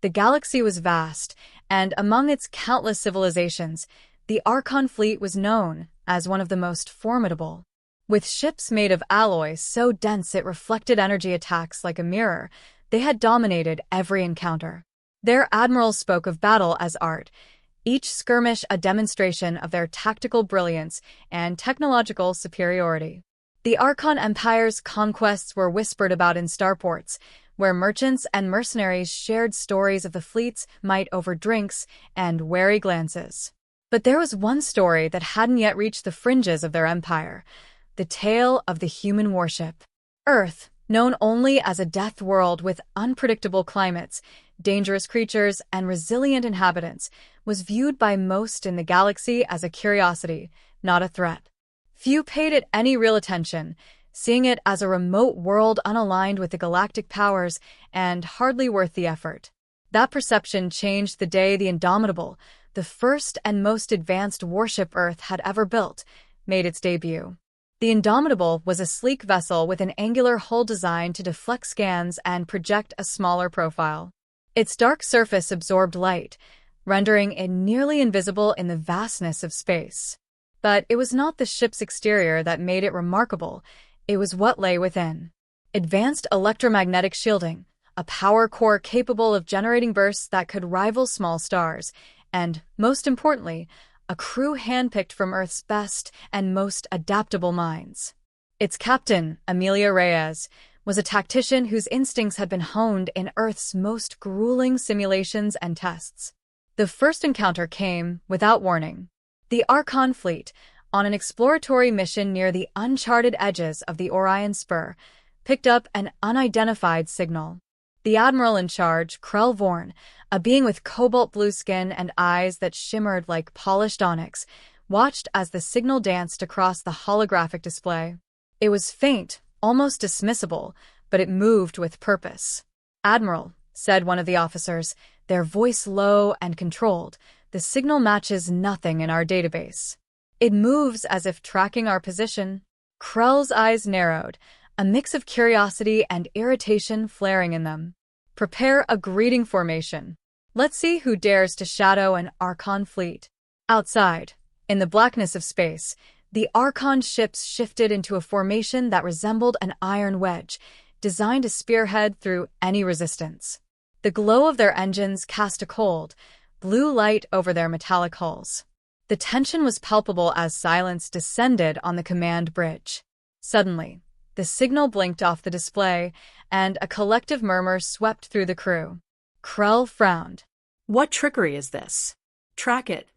The galaxy was vast, and among its countless civilizations, the Archon fleet was known as one of the most formidable. With ships made of alloy so dense it reflected energy attacks like a mirror, they had dominated every encounter. Their admirals spoke of battle as art, each skirmish a demonstration of their tactical brilliance and technological superiority. The Archon Empire's conquests were whispered about in starports, where merchants and mercenaries shared stories of the fleet's might over drinks and wary glances. But there was one story that hadn't yet reached the fringes of their empire, the tale of the human warship. Earth, known only as a death world with unpredictable climates, dangerous creatures, and resilient inhabitants, was viewed by most in the galaxy as a curiosity, not a threat. Few paid it any real attention, seeing it as a remote world unaligned with the galactic powers and hardly worth the effort. That perception changed the day the Indomitable, the first and most advanced warship Earth had ever built, made its debut. The Indomitable was a sleek vessel with an angular hull designed to deflect scans and project a smaller profile. Its dark surface absorbed light, rendering it nearly invisible in the vastness of space. But it was not the ship's exterior that made it remarkable, it was what lay within. Advanced electromagnetic shielding, a power core capable of generating bursts that could rival small stars, and, most importantly, a crew handpicked from Earth's best and most adaptable minds. Its captain, Amelia Reyes, was a tactician whose instincts had been honed in Earth's most grueling simulations and tests. The first encounter came without warning. The Archon fleet, on an exploratory mission near the uncharted edges of the Orion Spur, picked up an unidentified signal. The admiral in charge, Krell Vorn, a being with cobalt-blue skin and eyes that shimmered like polished onyx, watched as the signal danced across the holographic display. It was faint, almost dismissible, but it moved with purpose. "Admiral," said one of the officers, their voice low and controlled, "the signal matches nothing in our database. It moves as if tracking our position." Krell's eyes narrowed, a mix of curiosity and irritation flaring in them. "Prepare a greeting formation. Let's see who dares to shadow an Archon fleet." Outside, in the blackness of space, the Archon ships shifted into a formation that resembled an iron wedge, designed to spearhead through any resistance. The glow of their engines cast a cold, blue light over their metallic hulls. The tension was palpable as silence descended on the command bridge. Suddenly, the signal blinked off the display, and a collective murmur swept through the crew. Krell frowned. "What trickery is this? Track it."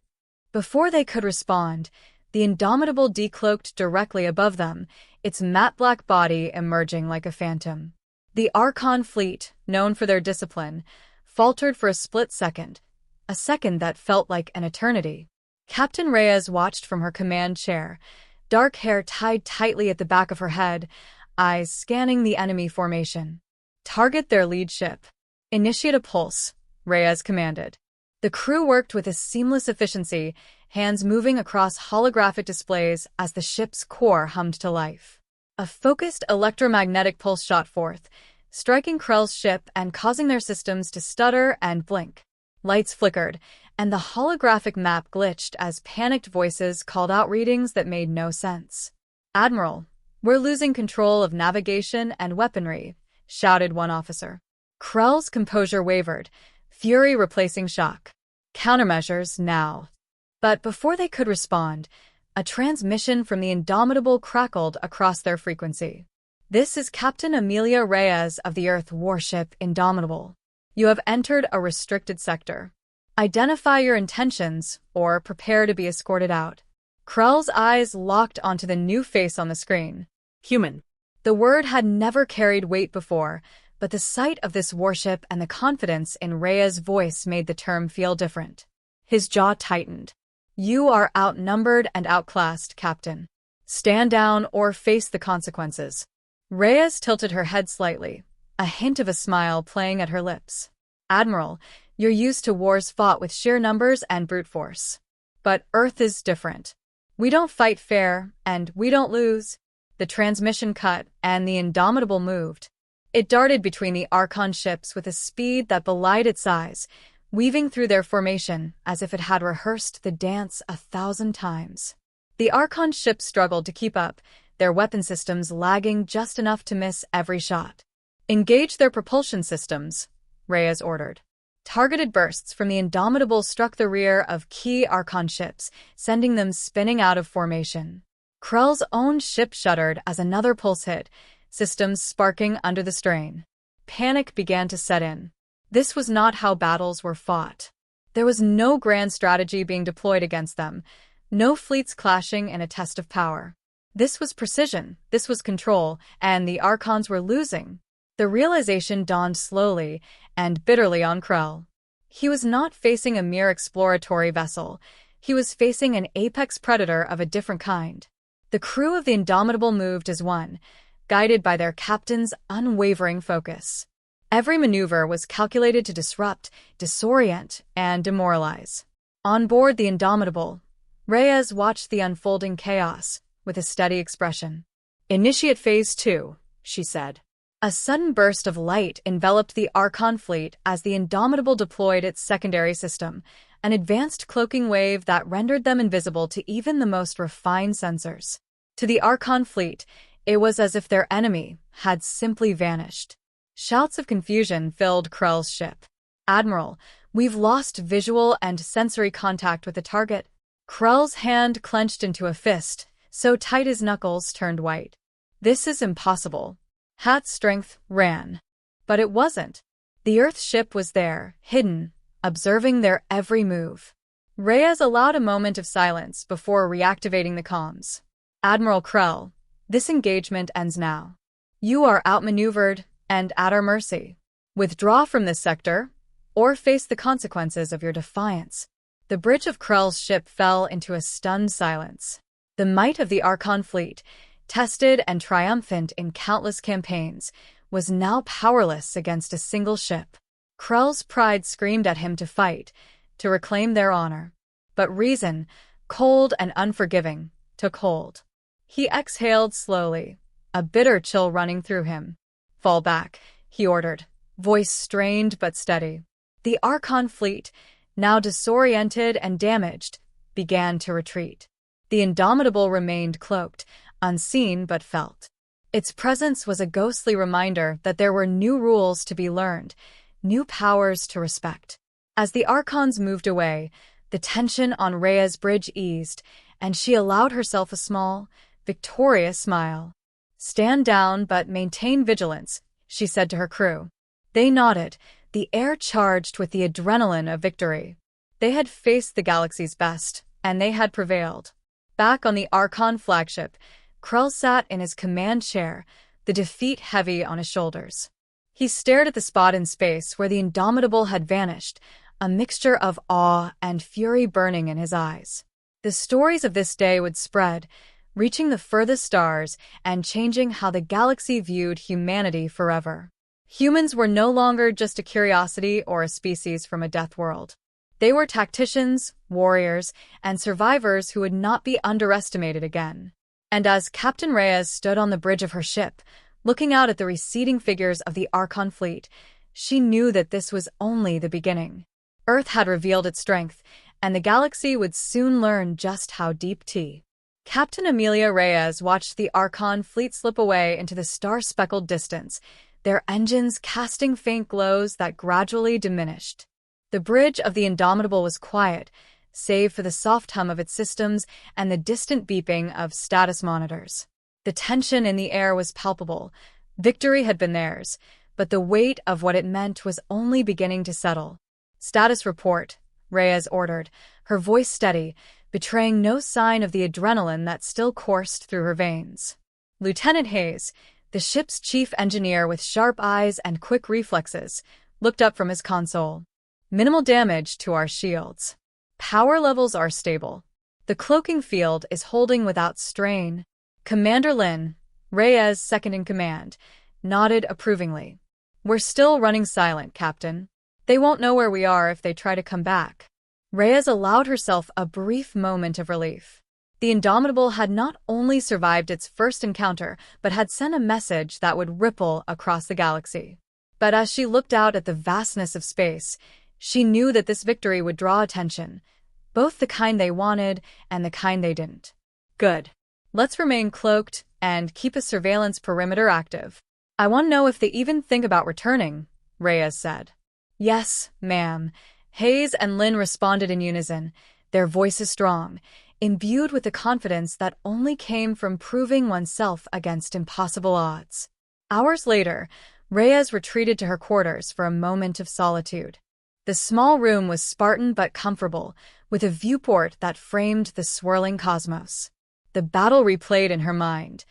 Before they could respond, the Indomitable decloaked directly above them, its matte black body emerging like a phantom. The Archon fleet, known for their discipline, faltered for a split second, a second that felt like an eternity. Captain Reyes watched from her command chair, dark hair tied tightly at the back of her head, eyes scanning the enemy formation. "Target their lead ship. Initiate a pulse," Reyes commanded. The crew worked with a seamless efficiency, hands moving across holographic displays as the ship's core hummed to life. A focused electromagnetic pulse shot forth, striking Krell's ship and causing their systems to stutter and blink. Lights flickered, and the holographic map glitched as panicked voices called out readings that made no sense. "Admiral, we're losing control of navigation and weaponry," shouted one officer. Krell's composure wavered, fury replacing shock. "Countermeasures now." But before they could respond, a transmission from the Indomitable crackled across their frequency. "This is Captain Amelia Reyes of the Earth warship Indomitable. You have entered a restricted sector. Identify your intentions, or prepare to be escorted out." Krell's eyes locked onto the new face on the screen. "Human." The word had never carried weight before, but the sight of this warship and the confidence in Reyes' voice made the term feel different. His jaw tightened. "You are outnumbered and outclassed, Captain. Stand down or face the consequences." Reyes tilted her head slightly, a hint of a smile playing at her lips. "Admiral, you're used to wars fought with sheer numbers and brute force. But Earth is different. We don't fight fair, and we don't lose." The transmission cut, and the Indomitable moved. It darted between the Archon ships with a speed that belied its size, weaving through their formation as if it had rehearsed the dance 1,000 times. The Archon ships struggled to keep up, their weapon systems lagging just enough to miss every shot. "Engage their propulsion systems," Reyes ordered. Targeted bursts from the Indomitable struck the rear of key Archon ships, sending them spinning out of formation. Krell's own ship shuddered as another pulse hit, systems sparking under the strain. Panic began to set in. This was not how battles were fought. There was no grand strategy being deployed against them, no fleets clashing in a test of power. This was precision, this was control, and the Archons were losing. The realization dawned slowly and bitterly on Krell. He was not facing a mere exploratory vessel. He was facing an apex predator of a different kind. The crew of the Indomitable moved as one, guided by their captain's unwavering focus. Every maneuver was calculated to disrupt, disorient, and demoralize. On board the Indomitable, Reyes watched the unfolding chaos with a steady expression. "Initiate Phase 2, she said. A sudden burst of light enveloped the Archon fleet as the Indomitable deployed its secondary system, an advanced cloaking wave that rendered them invisible to even the most refined sensors. To the Archon fleet, it was as if their enemy had simply vanished. Shouts of confusion filled Krell's ship. "Admiral, we've lost visual and sensory contact with the target." Krell's hand clenched into a fist, so tight his knuckles turned white. "This is impossible." Hat's strength ran. But it wasn't. The Earth ship was there, hidden, observing their every move. Reyes allowed a moment of silence before reactivating the comms. "Admiral Krell, this engagement ends now. You are outmaneuvered and at our mercy. Withdraw from this sector, or face the consequences of your defiance." The bridge of Krell's ship fell into a stunned silence. The might of the Archon fleet, tested and triumphant in countless campaigns, was now powerless against a single ship. Krell's pride screamed at him to fight, to reclaim their honor. But reason, cold and unforgiving, took hold. He exhaled slowly, a bitter chill running through him. "Fall back," he ordered, voice strained but steady. The Archon fleet, now disoriented and damaged, began to retreat. The Indomitable remained cloaked, unseen but felt. Its presence was a ghostly reminder that there were new rules to be learned, new powers to respect. As the Archons moved away, the tension on Rhea's bridge eased, and she allowed herself a small, victorious smile. "Stand down but maintain vigilance," she said to her crew. They nodded, the air charged with the adrenaline of victory. They had faced the galaxy's best, and they had prevailed. Back on the Archon flagship, Krell sat in his command chair, the defeat heavy on his shoulders. He stared at the spot in space where the Indomitable had vanished, a mixture of awe and fury burning in his eyes. The stories of this day would spread, reaching the furthest stars and changing how the galaxy viewed humanity forever. Humans were no longer just a curiosity or a species from a death world. They were tacticians, warriors, and survivors who would not be underestimated again. And as Captain Reyes stood on the bridge of her ship, looking out at the receding figures of the Archon fleet, she knew that this was only the beginning. Earth had revealed its strength, and the galaxy would soon learn just how deep Captain Amelia Reyes watched the Archon fleet slip away into the star-speckled distance, their engines casting faint glows that gradually diminished. The bridge of the Indomitable was quiet, save for the soft hum of its systems and the distant beeping of status monitors. The tension in the air was palpable. Victory had been theirs, but the weight of what it meant was only beginning to settle. "Status report," Reyes ordered, her voice steady, betraying no sign of the adrenaline that still coursed through her veins. Lieutenant Hayes, the ship's chief engineer with sharp eyes and quick reflexes, looked up from his console. "Minimal damage to our shields. Power levels are stable. The cloaking field is holding without strain." Commander Lin, Reyes' second in command, nodded approvingly. "We're still running silent, Captain. They won't know where we are if they try to come back." Reyes allowed herself a brief moment of relief. The Indomitable had not only survived its first encounter, but had sent a message that would ripple across the galaxy. But as she looked out at the vastness of space, she knew that this victory would draw attention, both the kind they wanted and the kind they didn't. Good. Let's remain cloaked and keep a surveillance perimeter active. I want to know if they even think about returning, Reyes said. Yes, ma'am. Hayes and Lynn responded in unison, their voices strong, imbued with the confidence that only came from proving oneself against impossible odds. Hours later, Reyes retreated to her quarters for a moment of solitude. The small room was Spartan but comfortable, with a viewport that framed the swirling cosmos. The battle replayed in her mind,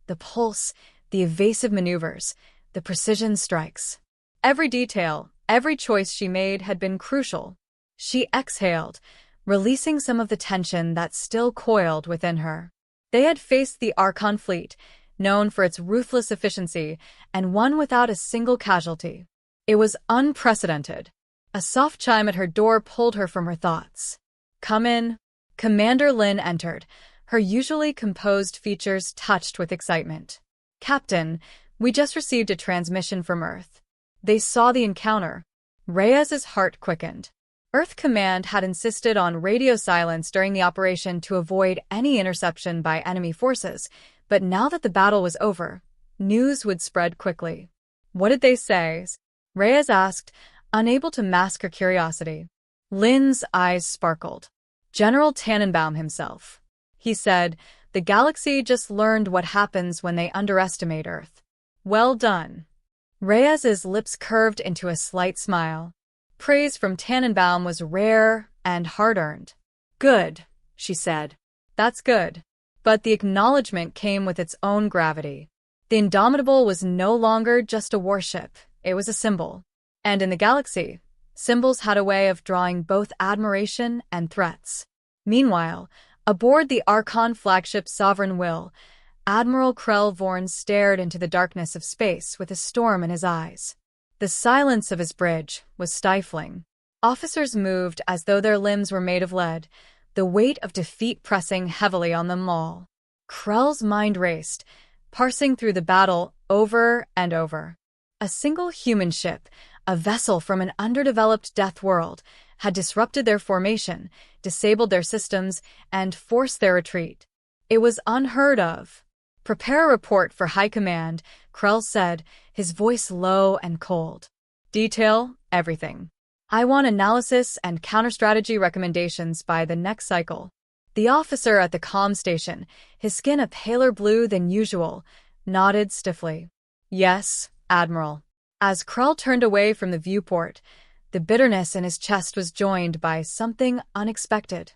the pulse, the evasive maneuvers, the precision strikes. Every detail, every choice she made had been crucial. She exhaled, releasing some of the tension that still coiled within her. They had faced the Archon fleet, known for its ruthless efficiency, and won without a single casualty. It was unprecedented. A soft chime at her door pulled her from her thoughts. Come in. Commander Lynn entered, her usually composed features touched with excitement. Captain, we just received a transmission from Earth. They saw the encounter. Reyes's heart quickened. Earth Command had insisted on radio silence during the operation to avoid any interception by enemy forces, but now that the battle was over, news would spread quickly. What did they say? Reyes asked, unable to mask her curiosity. Lynn's eyes sparkled. General Tannenbaum himself. He said, the galaxy just learned what happens when they underestimate Earth. Well done. Reyes's lips curved into a slight smile. Praise from Tannenbaum was rare and hard-earned. Good, she said. That's good. But the acknowledgement came with its own gravity. The Indomitable was no longer just a warship, it was a symbol. And in the galaxy, symbols had a way of drawing both admiration and threats. Meanwhile, aboard the Archon flagship Sovereign Will, Admiral Krell Vorn stared into the darkness of space with a storm in his eyes. The silence of his bridge was stifling. Officers moved as though their limbs were made of lead, the weight of defeat pressing heavily on them all. Krell's mind raced, parsing through the battle over and over. A single human ship, a vessel from an underdeveloped death world, had disrupted their formation, disabled their systems, and forced their retreat. It was unheard of. Prepare a report for High Command, Krell said, his voice low and cold. Detail everything. I want analysis and counter-strategy recommendations by the next cycle. The officer at the comm station, his skin a paler blue than usual, nodded stiffly. Yes, Admiral. As Krell turned away from the viewport, the bitterness in his chest was joined by something unexpected.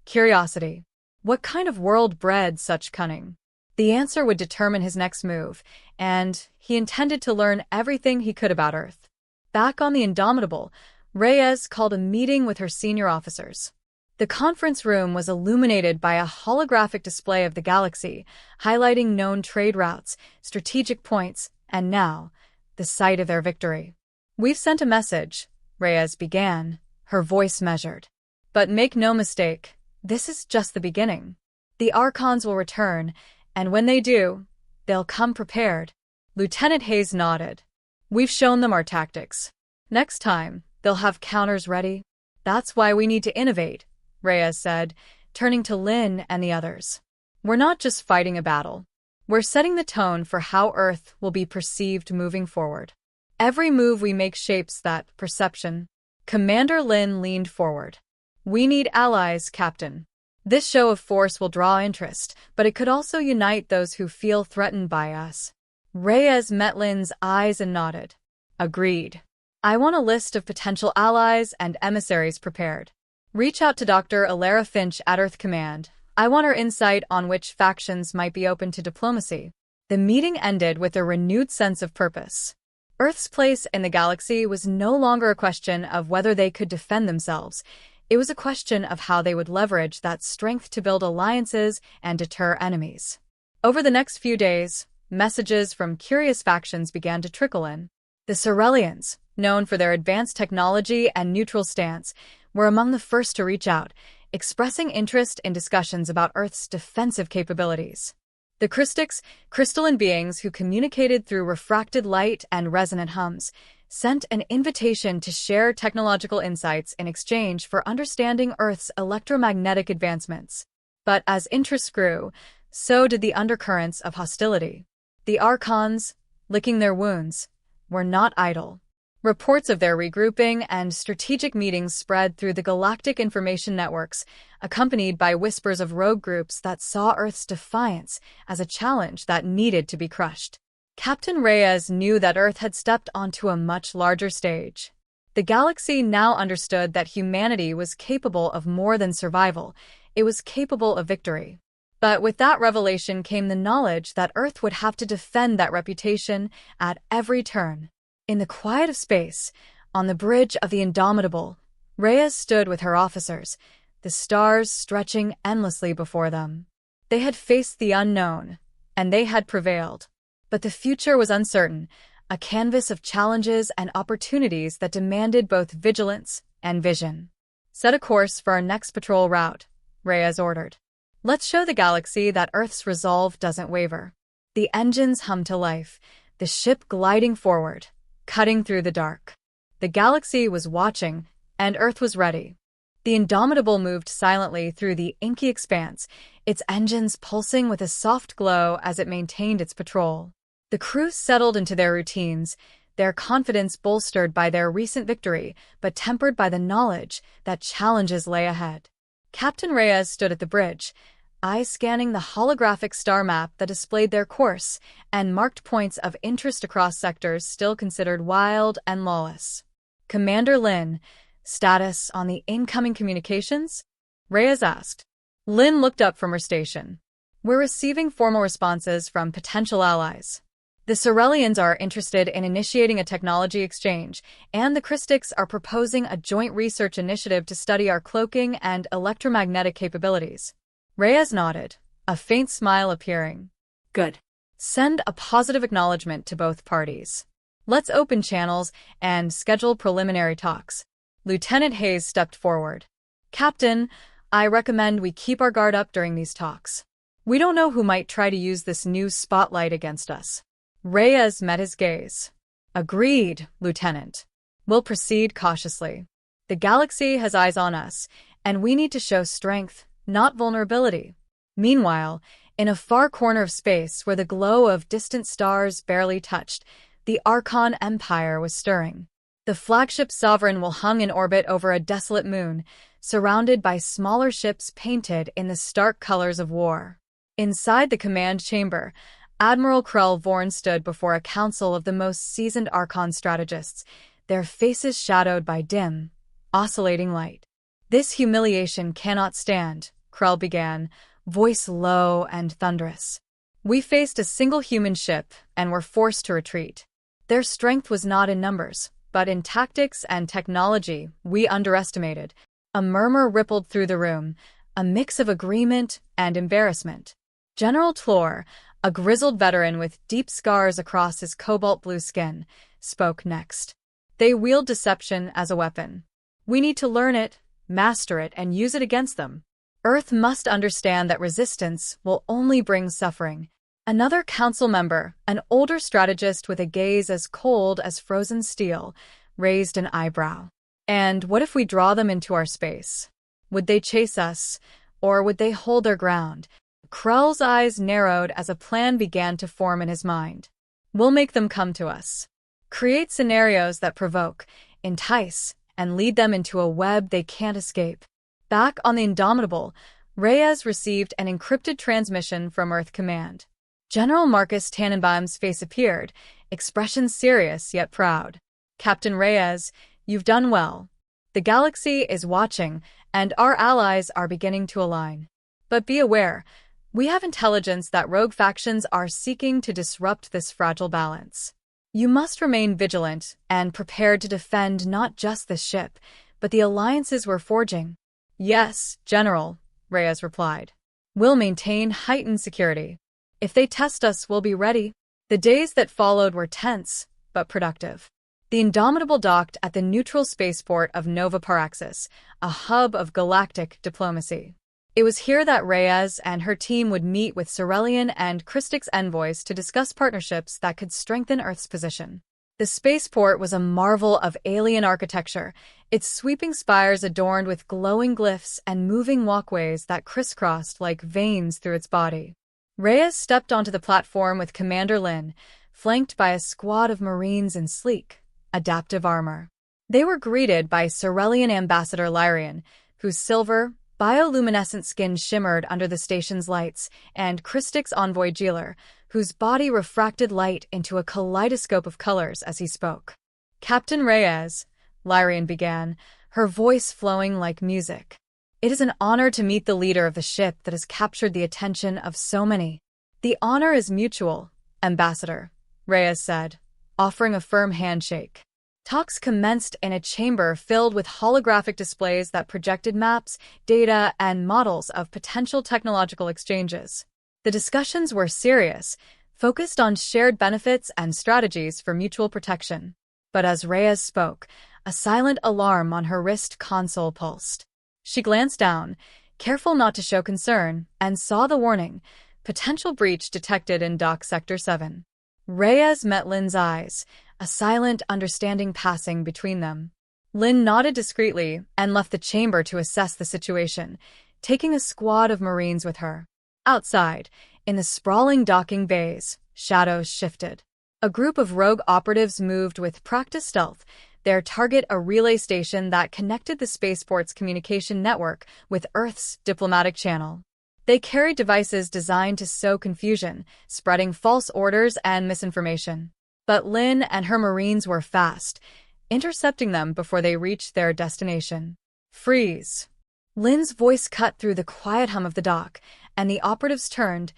Curiosity. What kind of world bred such cunning? The answer would determine his next move, and he intended to learn everything he could about Earth. Back on the Indomitable, Reyes called a meeting with her senior officers. The conference room was illuminated by a holographic display of the galaxy, highlighting known trade routes, strategic points, and now, the site of their victory. We've sent a message, Reyes began, her voice measured. But make no mistake, this is just the beginning. The Archons will return, and when they do, they'll come prepared. Lieutenant Hayes nodded. We've shown them our tactics. Next time, they'll have counters ready. That's why we need to innovate, Reyes said, turning to Lynn and the others. We're not just fighting a battle. We're setting the tone for how Earth will be perceived moving forward. Every move we make shapes that perception. Commander Lynn leaned forward. We need allies, Captain. This show of force will draw interest, but it could also unite those who feel threatened by us. Reyes met Lynn's eyes and nodded. Agreed. I want a list of potential allies and emissaries prepared. Reach out to Dr. Alara Finch at Earth Command. I want her insight on which factions might be open to diplomacy. The meeting ended with a renewed sense of purpose. Earth's place in the galaxy was no longer a question of whether they could defend themselves. It was a question of how they would leverage that strength to build alliances and deter enemies. Over the next few days, messages from curious factions began to trickle in. The Cerellians, known for their advanced technology and neutral stance, were among the first to reach out, expressing interest in discussions about Earth's defensive capabilities. The Christics, crystalline beings who communicated through refracted light and resonant hums, sent an invitation to share technological insights in exchange for understanding Earth's electromagnetic advancements. But as interest grew, so did the undercurrents of hostility. The Archons, licking their wounds, were not idle. Reports of their regrouping and strategic meetings spread through the galactic information networks, accompanied by whispers of rogue groups that saw Earth's defiance as a challenge that needed to be crushed. Captain Reyes knew that Earth had stepped onto a much larger stage. The galaxy now understood that humanity was capable of more than survival. It was capable of victory. But with that revelation came the knowledge that Earth would have to defend that reputation at every turn. In the quiet of space, on the bridge of the Indomitable, Reyes stood with her officers, the stars stretching endlessly before them. They had faced the unknown, and they had prevailed. But the future was uncertain, a canvas of challenges and opportunities that demanded both vigilance and vision. Set a course for our next patrol route, Reyes ordered. Let's show the galaxy that Earth's resolve doesn't waver. The engines hummed to life, the ship gliding forward, cutting through the dark. The galaxy was watching, and Earth was ready. The Indomitable moved silently through the inky expanse, its engines pulsing with a soft glow as it maintained its patrol. The crew settled into their routines, their confidence bolstered by their recent victory, but tempered by the knowledge that challenges lay ahead. Captain Reyes stood at the bridge, eyes scanning the holographic star map that displayed their course and marked points of interest across sectors still considered wild and lawless. Commander Lin, status on the incoming communications? Reyes asked. Lin looked up from her station. We're receiving formal responses from potential allies. The Cerellians are interested in initiating a technology exchange, and the Christics are proposing a joint research initiative to study our cloaking and electromagnetic capabilities. Reyes nodded, a faint smile appearing. Good. Send a positive acknowledgement to both parties. Let's open channels and schedule preliminary talks. Lieutenant Hayes stepped forward. Captain, I recommend we keep our guard up during these talks. We don't know who might try to use this new spotlight against us. Reyes met his gaze. Agreed, Lieutenant. We'll proceed cautiously. The galaxy has eyes on us, and we need to show strength, not vulnerability. Meanwhile, in a far corner of space where the glow of distant stars barely touched, the Archon Empire was stirring. The flagship Sovereign will hung in orbit over a desolate moon, surrounded by smaller ships painted in the stark colors of war. Inside the command chamber, Admiral Krell Vorn stood before a council of the most seasoned Archon strategists, their faces shadowed by dim, oscillating light. This humiliation cannot stand, Krell began, voice low and thunderous. We faced a single human ship and were forced to retreat. Their strength was not in numbers, but in tactics and technology we underestimated. A murmur rippled through the room, a mix of agreement and embarrassment. General Tlor, a grizzled veteran with deep scars across his cobalt-blue skin, spoke next. They wield deception as a weapon. We need to learn it, master it, and use it against them. Earth must understand that resistance will only bring suffering. Another council member, an older strategist with a gaze as cold as frozen steel, raised an eyebrow. And what if we draw them into our space? Would they chase us, or would they hold their ground? Krell's eyes narrowed as a plan began to form in his mind. We'll make them come to us. Create scenarios that provoke, entice, and lead them into a web they can't escape. Back on the Indomitable, Reyes received an encrypted transmission from Earth Command. General Marcus Tannenbaum's face appeared, expression serious yet proud. Captain Reyes, you've done well. The galaxy is watching, and our allies are beginning to align. But be aware, we have intelligence that rogue factions are seeking to disrupt this fragile balance. You must remain vigilant and prepared to defend not just the ship, but the alliances we're forging. Yes, General, Reyes replied. We'll maintain heightened security. If they test us, we'll be ready. The days that followed were tense, but productive. The Indomitable docked at the neutral spaceport of Nova Paraxis, a hub of galactic diplomacy. It was here that Reyes and her team would meet with Cerellian and Christix envoys to discuss partnerships that could strengthen Earth's position. The spaceport was a marvel of alien architecture, its sweeping spires adorned with glowing glyphs and moving walkways that crisscrossed like veins through its body. Reyes stepped onto the platform with Commander Lin, flanked by a squad of Marines in sleek, adaptive armor. They were greeted by Cerellian Ambassador Lyrian, whose silver, bioluminescent skin shimmered under the station's lights, and Christix envoy Jeeler, whose body refracted light into a kaleidoscope of colors as he spoke. "Captain Reyes," Lyrian began, her voice flowing like music. "It is an honor to meet the leader of the ship that has captured the attention of so many." "The honor is mutual, Ambassador," Reyes said, offering a firm handshake. Talks commenced in a chamber filled with holographic displays that projected maps, data, and models of potential technological exchanges. The discussions were serious, focused on shared benefits and strategies for mutual protection. But as Reyes spoke, a silent alarm on her wrist console pulsed. She glanced down, careful not to show concern, and saw the warning, "Potential breach detected in Dock Sector 7." Reyes met Lin's eyes, a silent understanding passing between them. Lin nodded discreetly and left the chamber to assess the situation, taking a squad of Marines with her. Outside, in the sprawling docking bays, shadows shifted. A group of rogue operatives moved with practiced stealth, their target a relay station that connected the spaceport's communication network with Earth's diplomatic channel. They carried devices designed to sow confusion, spreading false orders and misinformation. But Lin and her Marines were fast, intercepting them before they reached their destination. "Freeze!" Lin's voice cut through the quiet hum of the dock, and the operatives turned,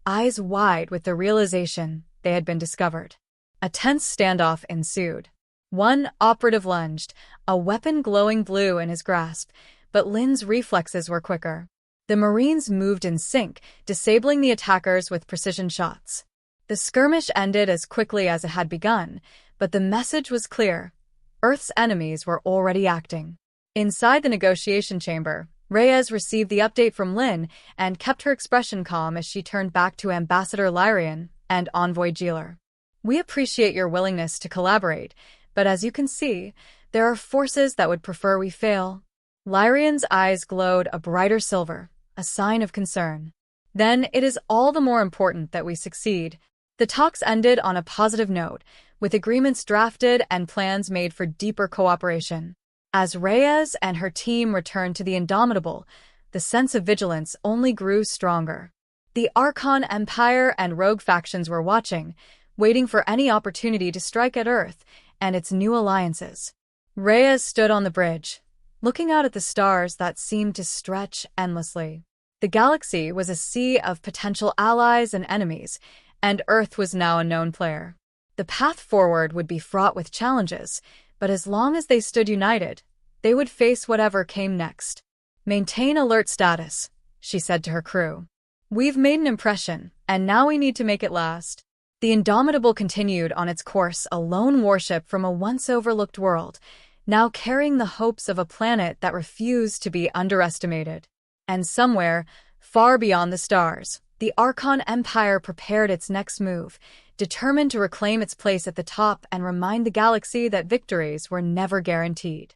eyes wide with the realization they had been discovered. A tense standoff ensued. One operative lunged, a weapon glowing blue in his grasp, but Lin's reflexes were quicker. The Marines moved in sync, disabling the attackers with precision shots. The skirmish ended as quickly as it had begun, but the message was clear. Earth's enemies were already acting. Inside the negotiation chamber, Reyes received the update from Lin and kept her expression calm as she turned back to Ambassador Lyrian and Envoy Jeeler. "We appreciate your willingness to collaborate, but as you can see, there are forces that would prefer we fail." Lyrian's eyes glowed a brighter silver, a sign of concern. "Then it is all the more important that we succeed." The talks ended on a positive note, with agreements drafted and plans made for deeper cooperation. As Reyes and her team returned to the Indomitable, the sense of vigilance only grew stronger. The Archon Empire and rogue factions were watching, waiting for any opportunity to strike at Earth and its new alliances. Reyes stood on the bridge, looking out at the stars that seemed to stretch endlessly. The galaxy was a sea of potential allies and enemies, and Earth was now a known player. The path forward would be fraught with challenges, but as long as they stood united, they would face whatever came next. "Maintain alert status," she said to her crew. "We've made an impression, and now we need to make it last." The Indomitable continued on its course, a lone warship from a once-overlooked world, now carrying the hopes of a planet that refused to be underestimated. And somewhere, far beyond the stars, the Archon Empire prepared its next move, determined to reclaim its place at the top and remind the galaxy that victories were never guaranteed.